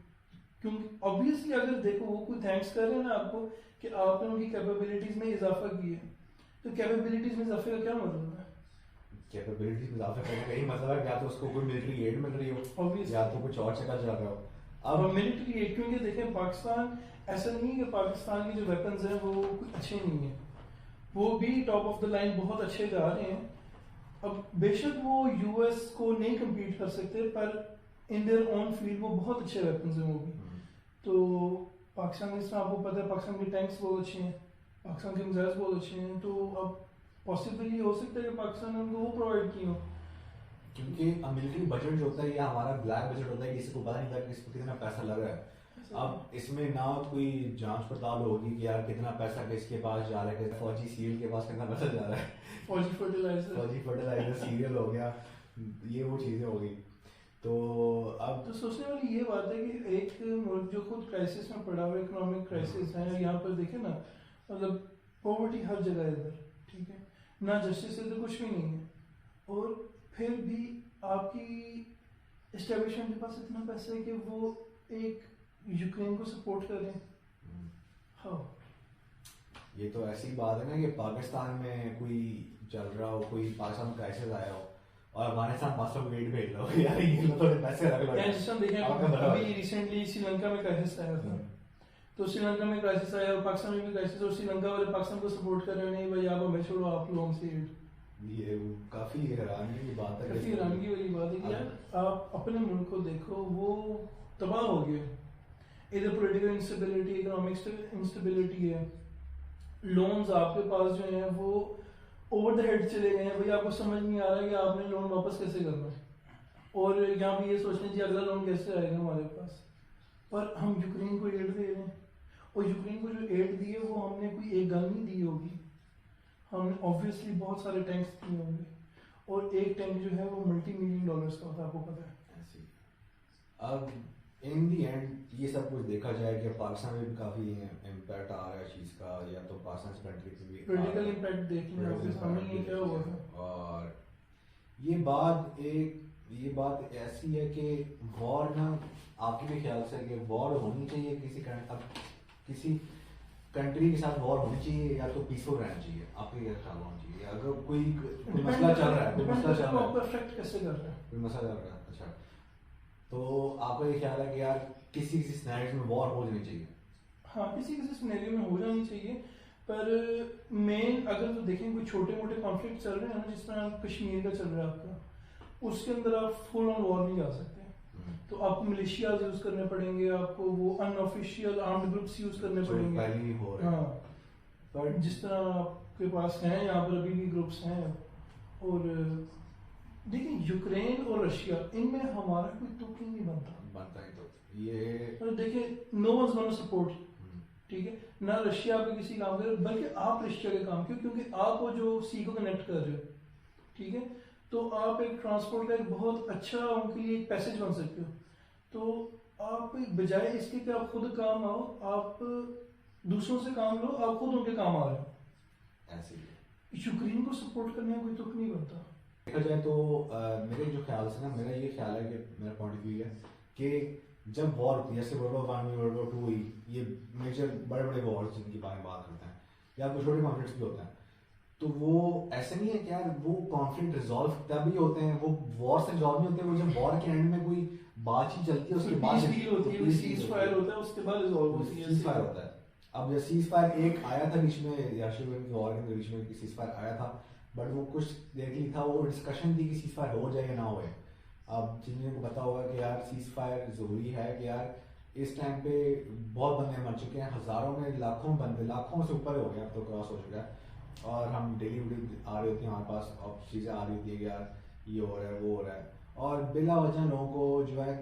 क्योंकि ऑब्वियसली अगर देखो वो कोई थैंक्स कर रहे हैं ना आपको कि आपने उनकी कैपेबिलिटीज में इजाफा किया, तो कैपेबिलिटीज में इजाफे का क्या मतलब है? कैपेबिलिटीज में इजाफा करने का यही मतलब है कि या तो उसको कोई मिलिट्री एड मिल रही हो या तो कुछ और चक्कर चल रहा हो। अब मिलिट्री एड, क्योंकि देखें पाकिस्तान ऐसा नहीं है कि पाकिस्तान के जो वेपन्स हैं वो कुछ अच्छे नहीं हैं, वो भी टॉप ऑफ द लाइन बहुत अच्छे जा रहे हैं। अब बेशक वो यूएस को नहीं कम्पीट कर सकते, पर इन देयर ओन फील्ड वो बहुत अच्छे वेपन्स हैं वो भी। तो पाकिस्तान में, आपको पता है पाकिस्तान के टैंक्स बहुत अच्छे हैं, पाकिस्तान के मिसाइल्स बहुत अच्छे हैं, तो अब पॉसिबली हो सकता है कि पाकिस्तान ने उनको वो प्रोवाइड की हो। क्योंकि मिलिट्री बजट जो होता है या हमारा ब्लैक बजट होता है, किसी को पता नहीं था कि इसमें कितना पैसा लग रहा है। अब इसमें ना कोई जांच पड़ताल होगी कि यार कितना पैसा किसके पास जा रहा है, फौजी सीरियल के पास कितना पैसा जा रहा है, फौजी फर्टिलाइजर सीरियल हो गया, ये वो चीज़ें हो गई। तो अब तो सोचने वाली ये बात है कि एक मुल्क जो खुद क्राइसिस में पड़ा हुआ, इकोनॉमिक क्राइसिस है, यहाँ पर देखे ना, मतलब पॉवर्टी हर जगह है इधर, ठीक है ना, जस्टिस इधर कुछ भी नहीं है, और फिर भी आपकी एस्टेब्लिशमेंट के पास इतना पैसा है कि वो एक यूक्रेन को सपोर्ट करें। हाँ, ये तो ऐसी बात है ना कि पाकिस्तान में कोई चल रहा हो, कोई पाकिस्तान क्राइसिस आया हो और हमारे साथ मास्टर वेट भेज लो यार, ये लो थोड़े पैसे रख लो। यार जिस तरह देखें अभी रिसेंटली श्रीलंका में क्राइसिस आया था, तो श्रीलंका में क्राइसिस आया और पाकिस्तान में भी क्राइसिस, और श्रीलंका वाले पाकिस्तान को सपोर्ट कर रहे हैं, नहीं भाई आप हमें छोड़ो, आप लोगों से। ये काफी हैरानी की बात है, काफी हैरानी वाली बात है कि यार आप अपने मुल्क को देखो, वो तबाह हो गया, इधर पॉलिटिकल इंस्टेबिलिटी, इकोनॉमिक इंस्टेबिलिटी है, लोन्स आपके पास जो हैं वो ओवर द हेड चले गए हैं, भाई आपको समझ नहीं आ रहा है कि आपने लोन वापस कैसे करना है, और यहाँ पे ये सोचने चाहिए अगला लोन कैसे आएगा हमारे पास। पर हम यूक्रेन को एड दे रहे हैं, और यूक्रेन को जो एड दी है वो हमने कोई एक गन नहीं दी होगी, हमने ऑब्वियसली बहुत सारे टैंक्स दिए होंगे, और एक टैंक जो है वो $multi-million का होता है, आपको पता है ऐसे। अब इन दी एंड ये सब कुछ देखा जाए कि पाकिस्तान में भी काफी इम्पैक्ट आ रहा है चीज का, या तो पाकिस्तान कंट्री पे भी पॉलिटिकल इम्पैक्ट देख लें आपके सामने ये क्या हुआ है। और ये बात ऐसी है कि वॉर ना, आपके भी ख्याल से कि वॉर होनी चाहिए किसी कंट्री के साथ, वॉर होनी चाहिए या तो पीसफुल रहना चाहिए, आपके क्या ख्याल होना चाहिए? अगर कोई मसला चल रहा है, कोई मसला चल रहा है, आपको अफेक्ट कैसे कर रहा है, कोई मसला चल रहा है, अच्छा, तो आपका ये ख्याल है कि यार किसी सिनेरियो में वॉर हो जानी चाहिए? हाँ, किसी सिनेरियो में हो जानी चाहिए, पर मेन अगर तो देखें कोई छोटे मोटे कॉन्फ्लिक्ट चल रहे हैं ना, जिस तरह कश्मीर का चल रहा है आपका, उसके अंदर आप फुल ऑन वॉर नहीं जा सकते, तो आपको मिलिशियाज यूज करने पड़ेंगे, आपको वो अनऑफिशियल आर्म्ड ग्रुप्स यूज करने पड़ेंगे। हो रहा है। हाँ, पर जिस तरह आपके पास हैं यहाँ पर अभी भी ग्रुप्स हैं, और देखिए यूक्रेन और रशिया, इनमें हमारा कोई तुक ही नहीं बनता है, तो ये और देखिए नो वंस गोना सपोर्ट, ठीक है ना, रशिया आपके किसी काम करे, बल्कि आप रशिया के काम क्यों, क्योंकि आप वो जो सी को कनेक्ट कर रहे हो, ठीक है, तो आप एक ट्रांसपोर्ट का एक बहुत अच्छा उनके लिए एक पैसेज बन सकते हो। तो आप बजाय इसके कि आप खुद काम आओ, आप दूसरों से काम लो, आप खुद उनके काम आ रहे हो। ऐसे यूक्रेन को सपोर्ट करने में कोई तुक नहीं बनता। देखा जाए तो मेरे जो ख्याल से ना, मेरा ये ख्याल है कि मेरा पॉइंट ऑफ व्यू है कि जब वॉर होती है, जैसे वर्ल्ड वॉर 1 वर्ल्ड वॉर 2 हुई, ये मेजर बड़े बड़े वॉर जिनकी बारे में बात करते हैं, या कुछ छोटे कॉन्फ्लिक्ट्स भी होते हैं, तो वो ऐसा नहीं है कि यार वो कॉन्फ्लिक्ट रिजॉल्व तभी होते हैं, वो वॉर से रिजॉल्व नहीं होते, वो जब वॉर के एंड में कोई बातचीत चलती है उसके बाद सीज फायर होता है, उसके बाद रिजॉल्व होती है, सीज फायर होता है। अब जैसे सीज फायर एक आया था बीच में, याशिर वॉर के बीच में सीज फायर आया था, बट वो कुछ देर के लिए था, वो डिस्कशन थी कि सीज फायर हो जाए या ना हो। अब जिन्हें को पता होगा कि यार सीज फायर जरूरी है, कि यार इस टाइम पे बहुत बंदे मर चुके हैं, हजारों में लाखों बंदे, लाखों से ऊपर हो गया, अब तो क्रॉस हो चुका है, और हम डेली आ रही होती है हमारे पास, अब चीज़ें आ रही होती है कि यार ये हो रहा है वो हो रहा है, और बिला वजह लोगों को जो है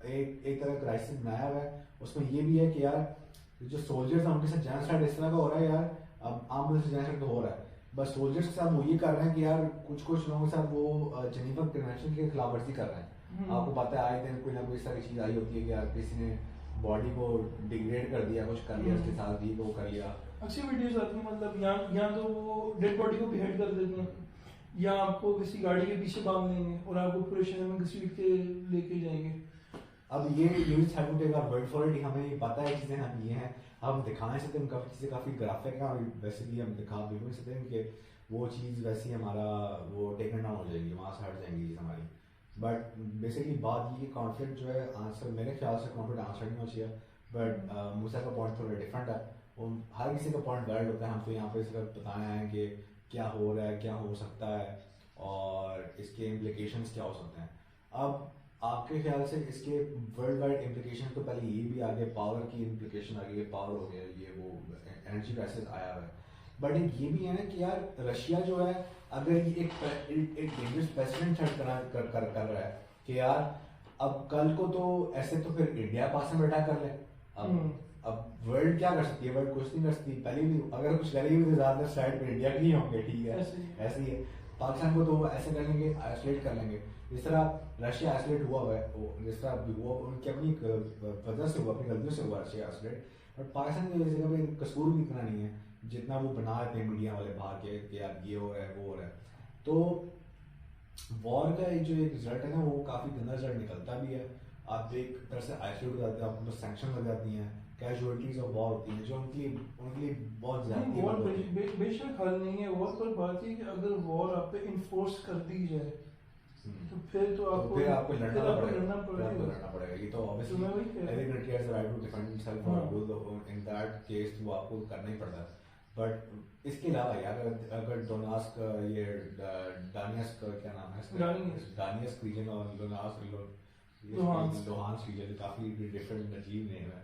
एक तरह क्राइसिस बनाया हुआ है। उसमें ये भी है कि यार जो सोल्जर्स हैं उनके साथ जेनोसाइड इस तरह का हो रहा है यार, अब आम लोगों से जेनोसाइड तो हो रहा है, बस सोल्जर्स के साथ वो ये कर रहे हैं कि यार कुछ लोगों के साथ वो जेनेवा कन्वेंशन की खिलाफ वर्जी कर रहे हैं। आपको पता है आए दिन कोई ना कोई इस तरह की चीज़ आई होती है कि यार किसी ने बॉडी को डिग्रेड कर दिया, कुछ कर लिया, उसके साथ भी वो कर लिया, अच्छी वीडियोस आती हैं, मतलब यहाँ तो वो डेड बॉडी को बिहेड कर देते हैं, या आपको किसी गाड़ी के पीछे बांध लेंगे और आपको पूरे शहर में घसीट के लेके जाएंगे। अब ये you have to take our word for it, हमें पता है चीज़ें हम ये हैं, हम दिखा नहीं सकते, हम काफ़ी चीज़ें काफ़ी ग्राफिक है, बेसिकली हम दिखा बिल्कुल नहीं सकते कि वो चीज़ वैसी हमारा वो टेकन डाउन हो जाएगी, वहाँ से हट जाएंगी चीज़ हमारी। बट बेसिकली बात ये कॉन्फ्लिक्ट जो है आंसर मेरे ख्याल से कॉन्फ्लिक्ट आंसर नहीं होना चाहिए, बट मूसा का पॉइंट थोड़ा डिफरेंट है। हर किसी का पॉइंट वैलिड होता है, हम तो यहाँ पे सिर्फ बताना है कि क्या हो रहा है, क्या हो सकता है और इसके इम्प्लीकेशंस क्या हो सकते हैं। अब आपके ख्याल से इसके वर्ल्ड वाइड इम्प्लीकेशन तो पहले ये भी आगे पावर की इम्प्लीकेशन आ गई, पावर हो गया, ये वो एनर्जी क्राइसिस आया हुआ है। बट एक ये भी है ना कि यार रशिया जो है अगर ये एक डेंजरस प्रेसिडेंट सेट कर रहा है कि यार अब कल को तो ऐसे तो फिर इंडिया पास में बैठा कर ले। अब वर्ल्ड क्या कर सकती है, वर्ल्ड कुछ नहीं कर सकती, पहले भी अगर कुछ करेगी तो ज्यादातर साइड पे इंडिया के ही होंगे, ठीक है ऐसे ही है। पाकिस्तान को तो वो ऐसे कर लेंगे, आइसोलेट कर लेंगे, जिस तरह रशिया आइसोलेट हुआ है, जिस तरह वो उनकी अपनी वजह से हुआ, अपनी गलतियों से हुआ रशिया आइसोलेट। बट पाकिस्तान की वजह से कभी कसूर भी इतना नहीं है जितना वो बना देते हैं मीडिया वाले बाहर के कि यार ये हो रहा है वो हो रहा है। तो वॉर का जो एक रिजल्ट है ना वो काफ़ी गंदा रिजल्ट निकलता भी है। आप एक तरह से आइसोलेट हो जाते हैं, आपको सैंक्शन लग जाती हैं, कैजुअलिटीज ऑफ वॉर होती हैं जो उनके लिए बहुत ज़्यादा वॉर बेशक हल नहीं है वॉर, पर बात है कि अगर वॉर आप पे इन्फोर्स कर दी जाए तो फिर तो आपको लड़ना पड़ेगा। ये तो obviously every country has the right to defend itself और इन दैट केस वो आपको करना ही पड़ता है। बट इसके अलावा यार अगर डोनास्क ये डानियस्क क्या नाम है, डानियस्क रीजन और लोहांस्क रीजन काफ़ी डिफरेंट अजीब नेम है।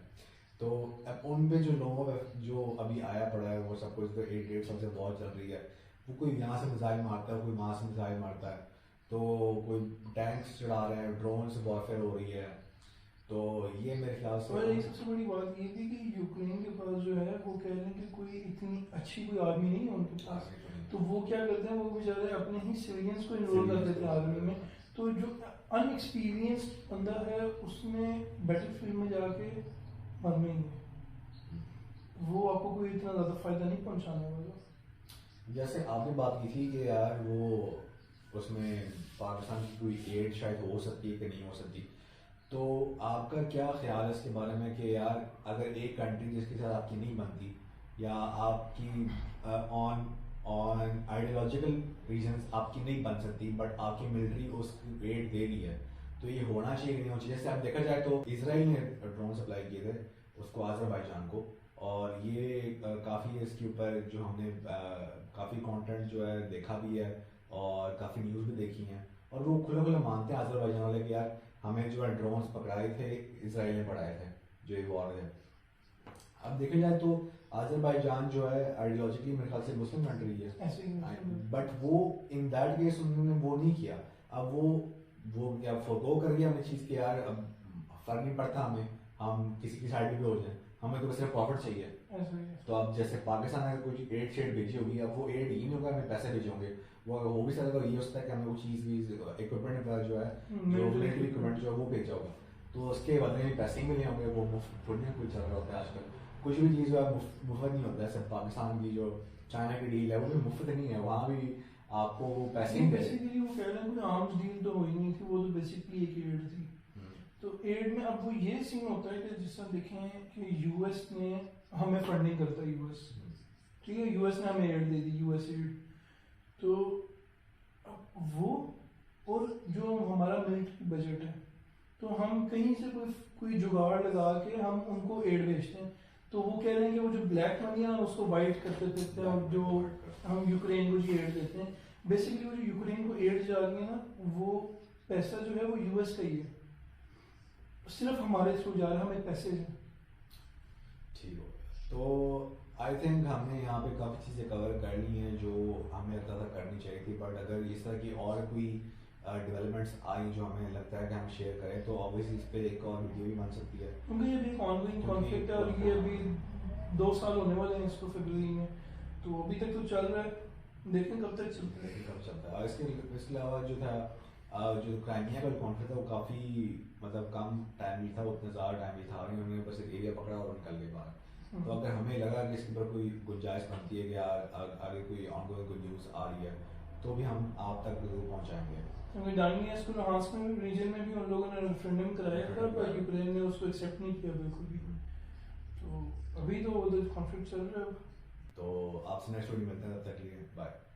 तो अब उन पे जो लोगों पे जो अभी आया पड़ा है वो सब कुछ तो 1-1.5 साल से बहुत चल रही है, वो कोई यहाँ से मिसाइल मारता है, कोई वहाँ से मिसाइल मारता है, तो कोई टैंक्स चढ़ा रहे हैं, ड्रोन से वॉरफेयर हो रही है। तो ये मेरे ख्याल से और एक सबसे बड़ी बात ये थी कि यूक्रेन के पास जो है वो कह रहे हैं कि कोई इतनी अच्छी कोई आर्मी नहीं है उनके पास, तो वो क्या करते हैं वो बेचारे अपने ही सिविलियंस को इनरोल कर देते हैं आर्मी में। तो जो अनएक्सपीरियंस्ड बंदा है उसने बैटलफील्ड में जाके मरना ही है, वो आपको कोई इतना ज़्यादा फायदा नहीं पहुंचाने वाला। जैसे आपने बात की थी कि यार वो उसमें पाकिस्तान की कोई एड शायद हो सकती है कि नहीं हो सकती, तो आपका क्या ख्याल है इसके बारे में कि यार अगर एक कंट्री जिसके साथ आपकी नहीं बनती या आपकी ऑन आइडियोलॉजिकल रीजंस आपकी नहीं बन सकती बट आपकी मिलिट्री उसकी एड दे रही है, तो ये होना चाहिए कि नहीं होना चाहिए? जैसे आप देखा जाए तो इसराइल ने ड्रोन सप्लाई किए थे उसको अज़रबैजान को, और ये काफ़ी इसके ऊपर जो हमने काफ़ी कंटेंट जो है देखा भी है और काफ़ी न्यूज़ भी देखी हैं, और वो खुला खुला मानते हैं अज़रबैजान वाले कि यार हमें जो है ड्रोन्स पकड़ाए थे इसराइल ने पढ़ाए थे जो ये वॉर है। अब देखा जाए तो अज़रबैजान जो है आइडियोलॉजिकली मेरे ख्याल से मुस्लिम कंट्री है, बट वो इन दैट केस उन्होंने वो नहीं किया। अब वो क्या फोटो कर गया हमने चीज़ की यार अब फर्क नहीं पड़ता हमें, हम किसी की साइड भी हो जाए, हमें तो सिर्फ प्रॉफिट चाहिए। तो अब जैसे पाकिस्तान अगर कोई एड शेड भेजी होगी, अब वो एड ही नहीं होगा, हमें पैसे भेजे होंगे, वो हो भी सकता है ये हो सकता है कि हमें वो चीज़ भी इक्विपमेंट जो है जो मिलिट्री इक्विपमेंट जो है वो भेजा होगा, तो उसके बदले में पैसे ही मिले होंगे, वो मुफ्त थोड़ी ना कुछ चल रहा होता है आजकल, कुछ भी चीज़ जो है मुफ्त नहीं होता है। सब पाकिस्तान की जो चाइना की डील है वो भी मुफ्त नहीं है, वहाँ भी आपको पैसे ही बेसिकली वो कह रहे हैं कोई आर्म्स डील तो हुई नहीं थी, वो तो बेसिकली एक एड थी। तो एड में अब वो ये सीन होता है कि जिस तरह देखें कि यूएस ने हमें फंडिंग करता है, यूएस ठीक है, यूएस ने हमें एड दे दी, यूएस एड, तो वो और जो हमारा मिलिट्री बजट है तो हम कहीं से कोई जुगाड़ लगा के हम उनको एड भेजते हैं, तो वो कह रहे हैं कि वो जो ब्लैक मनी है उसको वाइट करते देते हैं, और जो हम यूक्रेन को जो एड देते हैं बेसिकली वो जो यूक्रेन को एड जा रही है ना वो पैसा जो है वो यूएस का ही है, सिर्फ हमारे थ्रू जा रहा है, हमें पैसे हैं। ठीक हो, तो आई थिंक हमने यहाँ पे काफ़ी चीज़ें कवर कर ली हैं जो हमें लगता था करनी चाहिए थी, बट अगर इस तरह की और कोई डेवलपमेंट्स आई जो हमें लगता है कि हम शेयर करें तो ऑब्वियसली इस पर एक और वीडियो भी बन सकती है, क्योंकि ये भी एक ऑनगोइंग कॉन्फ्लिक्ट है और ये अभी 2 साल होने वाले हैं इसको फरवरी में, तो अभी तक तो चल रहा है, देखें कब तक चलता है, कब चलता है। इसके अलावा जो था जो क्राइमिया का कॉन्फ्लिक्ट था वो काफ़ी मतलब कम टाइम ही था, वो उतना ज़्यादा टाइम ही था नहीं, उन्होंने बस एक एरिया पकड़ा और निकल गए बाहर। तो अगर हमें लगा कि इसके ऊपर कोई गुंजाइश बनती है कि यार आगे कोई ऑनगोइंग कोई न्यूज़ आ रही है तो भी हम आप तक जरूर पहुंचाएंगे। क्योंकि डानियस को लुहांस्क में रीजन में भी उन लोगों ने रेफरेंडम कराया था, पर यूक्रेन ने उसको एक्सेप्ट नहीं किया बिल्कुल भी। तो अभी तो उधर कॉन्फ्लिक्ट चल रहा है। तो आपसे नेक्स्ट वीडियो मिलते हैं, तब तक के लिए बाय।